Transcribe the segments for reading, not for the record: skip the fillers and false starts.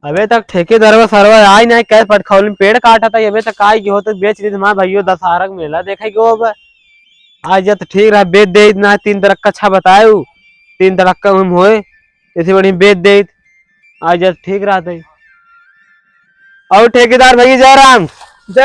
अबे तक ठेकेदार सरवर आई नहीं कह पटखौल में पेड़ काटा था अबे तक आई हो तो बेच दी हमारा भाइयों दशहरा मेला देखे गो अब आज तो ठीक रहा बेच दे ना 3 तरह का अच्छा बताए 3 तरह का हम होए इसे बड़ी बेच दे आज ठीक रहा था। और ठेकेदार भैया जय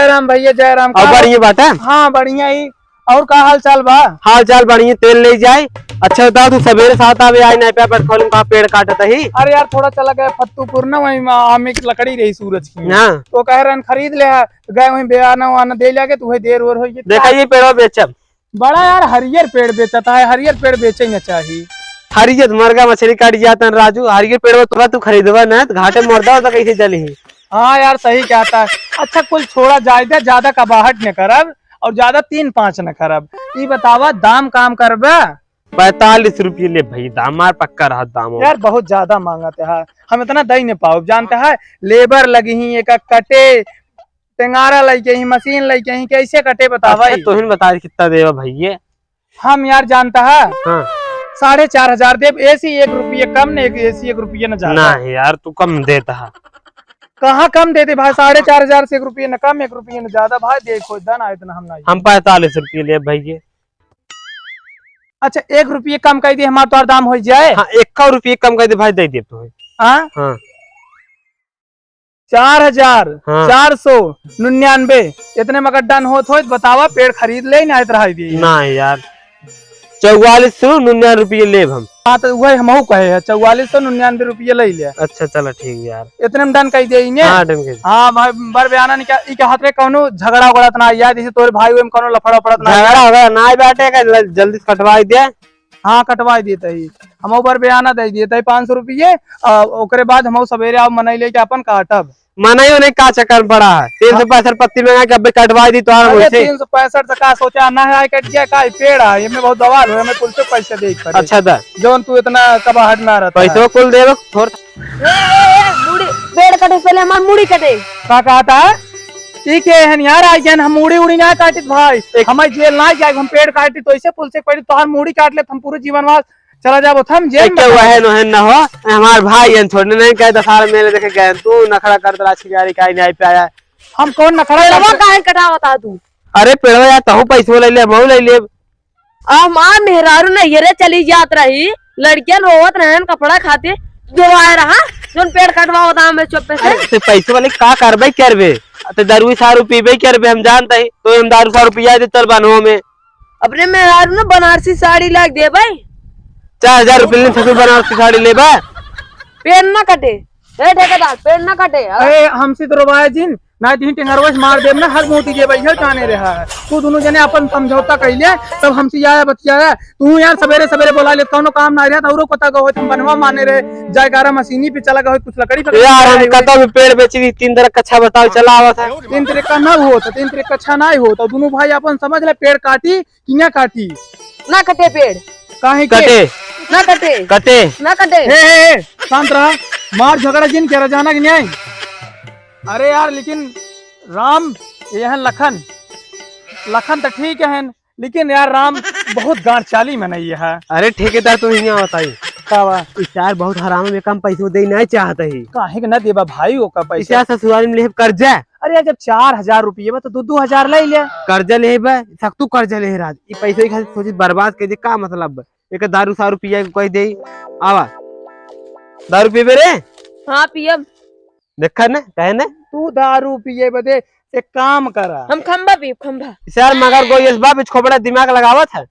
राम भैया जय राम। और बढ़िया बात है। हाँ बढ़िया ही। और का हाल चाल बा? हाल चाल बढ़िया तेल ले जाए। अच्छा बताओ तू सवेरे साथ आवे आई नहीं पे खोल का पेड़ काटता ही। अरे यार थोड़ा चला गया फत्तूपुर ना वहीं आम की लकड़ी रही सूरज की हाँ तो कह रहे खरीद ले गए वहीं बयाना वाना दे जाके तू देर और हो देखा ये पेड़ बेचब बड़ा यार हरियर पेड़ बेचता है। हरियर पेड़ बेचेंगे चाहिए। हरियर मरगा मछली काट जाता राजू हरियर पेड़ तुरा तू खरीदवा ना घाटे मरदा तो कैसे चली। हाँ यार सही कहता है। अच्छा कुल छोड़ा ज्यादा ज्यादा कबाहट न करब और ज्यादा 3-5 न करब। ये बतावा दाम काम करबे? 45 रुपये ले भाई दाम मार पक्का रहा दाम यार बहुत ज्यादा मांगते है। हम इतना दही नहीं पाओ जानते है लेबर लगी ही एक कटे टेंगारा लेके ही मशीन लेके ही कैसे कटे बतावा। तो ही बता कितना देवा भैया। हम यार जानता है हाँ 4,500 देव एसी 1 रुपये कम ने एसी 1 रुपये न ज्यादा। ना यार तू कम देता है। कहाँ कम देते भाई 4,500 से 1 रुपये न कम 1 रुपये न ज्यादा भाई देखो इतना इतना हम 45 रुपये ले भैया। अच्छा 1 रुपये कम कर दिए हमारा तो दाम हो जाए। हाँ 1 रुपये कम कर दे भाई दे दे तो। हाँ 4,499 इतने में डन हो बतावा पेड़ खरीद ले ना ना यार 4499 रुपये ले हम। हाँ तो वही हम कहे है 4499 रुपये ले ले। अच्छा चलो ठीक यार इतने में डन कर दे। हाँ भाई बर बयाना नहीं क्या हाथ में कौनो झगड़ा उगड़ा ना यार जैसे तोरे भाई में कौनो लफड़ा पड़त झगड़ा होगा ना बैठे जल्दी कटवा दे। हाँ कटवा देते ही हम ऊपर बयाना दे देते 500 रुपये। ओकरे बाद हम सवेरे आप मनई लेके अपन काटब। मनाई नहीं का चक्कर पड़ा है 365 पत्ती में कटवा दी तो 365 का सोचा ना है कट गया का पेड़ है ये बहुत दवाल हमें कुल से पैसे दे। अच्छा था जोन तू इतना कबाहट ना रहता पैसे कुल देव पेड़ कटे पहले हमार मुड़ी कटे का कहता है ठीक है यार आज हम मुड़ी उड़ी ना काटित भाई हमारे जेल ना जाए हम पेड़ काटी तो ऐसे पुल से पड़ी तो हम मुड़ी काट ले हम पूरे जीवन वास चला जाबो हम जेल में वह न हो हमारे भाई हैं छोड़ने नहीं कहे दशहरा मेले देखे गए तू नखरा कर दला छियारी काई नहीं पे आया। हम कौन नखरा पेड़वा काहे कटा बता तू। अरे पेड़वा या तहु पैसे ले ले बहु ले ले हमार मेहरारू नहीं रे चली जात रही लड़कियां रोवत रहन कपड़ा खाते जो आए रहा जोन पेड़ कटवा बता मैं चुप से पैसे वाले का करबे करबे तो दारू 100 पीबे करबे हम जानते हैं तो हम दारू 100 रुपया दे चल बनवा में अपने मेहरारू ने बनारसी साड़ी लाग दे भाई 4000 रुपये ससुर बनारसी साड़ी ले बा पेड़ ना कटे ठेकेदार पेड़ ना कटे। अरे हमसे तो रोवाया जिन ना तीन टेंगरवा मार देब ना हर मोती जे बैठे जाने रहा है तू दोनों जने अपन समझौता कइले तब हमसे आया बतिया तू यार सवेरे सवेरे बोला ले कोनो काम ना रहा औरो पता गो तुम बनवा माने रे जाय गारा मशीनी पे चला गो कुछ लकड़ी पे यार हम कता भी पेड़ बेच दी 3 तरह का अच्छा बताओ चला आवा था 3 तरह का ना हो तो 3 तरह का अच्छा ना हो तो दोनों भाई अपन समझ ले पेड़ काटी कि ना काटी ना कटे पेड़ काहे कटे ना कटे कटे ना कटे। हे शांत रहा मार झगड़ा जिन कह जाना कि नहीं। अरे यार लेकिन राम ये है लखन तो ठीक है लेकिन यार राम बहुत गांठ चाली में नहीं है। अरे ठेकेदार तो यहाँ बताई यार बहुत हराम में कम पैसे दे नहीं चाहता ही काहे न देबा भाई वो का पैसा ससुराल में ले कर्जा। अरे यार जब 4,000 रुपये तो 2,000 ले ले कर्जा ले सख्तू कर्जा ले राज ये पैसे सोची बर्बाद कर दे का मतलब एक दारू 100 रुपया कोई दे आवा दारू पीबे रे। हाँ पियब देखा ना कहे ना तू दारू पिए बदे एक काम करा हम खंबा पीब खंबा सर मगर गोयस बाप खोपड़ा दिमाग लगावत है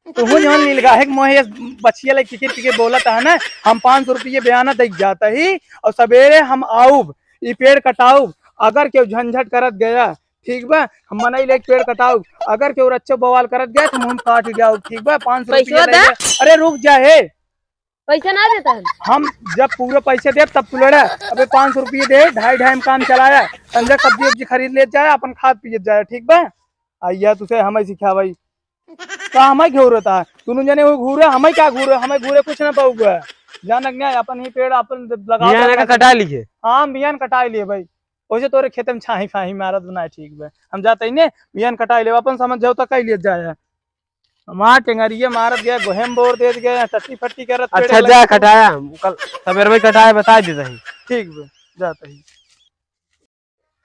तो हूँ जवन नीलगा है मोहेश बचिया ले टिके बोलता है ना हम 500 रुपये बयाना देख जाता ही और सवेरे हम आऊब ये पेड़ कटाऊ अगर क्यों झंझट करत गया ठीक बा हम मनाई ले पेड़ कटाऊ अगर क्यों रच्चो बवाल करत गया तो हम काट जाओ ठीक बा 500 रुपये। अरे रुक जा है पैसा ना देता है हम जब पूरे पैसे दे तब तू लड़ा अबे 500 रुपये दे 2.5 में काम चलाया संजय सब्जी उब्जी खरीद ले जाए अपन खाद पिए जाए ठीक बा आइया तुझे हमें सिखा भाई का हमें घेर था दोनों जने वो घूरे हमें क्या घूरे हमें घूरे कुछ ना पाऊगा जान अपन ही पेड़ अपन लगा कटा लीजिए। हाँ बियान कटाई लिए भाई वैसे तोरे खेत में छाही फाही मारत बनाए ठीक बा हम जाते ही ने बियान कटाई ले अपन समझ जाओ तो कई ले जाए मार टेंगरिया मारत गया गोहेम बोर दे गया टट्टी फट्टी करत। अच्छा जा कटाया कल सवेरे में कटाया बता देता ही ठीक बा। जाता ही।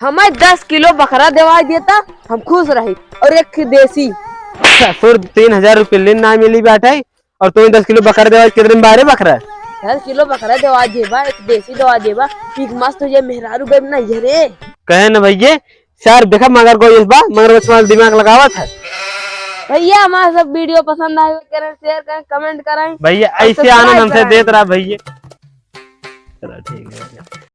हमें 10 किलो बकरा दिवा देता हम खुश रही और एक देसी। ससुर 3,000 रुपये लेन ना मिली बैठे और तुम 10 किलो बकरा देवा कितने दिन बारे बकरा 10 किलो बकरा दिवा देबा एक देसी दिवा देबा एक मस्त ये मेहरारू बेब ना ये रे कहे न भैया सर देखा मगर कोई इस बार मगर बचपन दिमाग लगावा था भैया। हमारा सब वीडियो पसंद आए करें शेयर करें कमेंट करें भैया ऐसे आनंद हमसे देत रहा भैया। चलो ठीक है।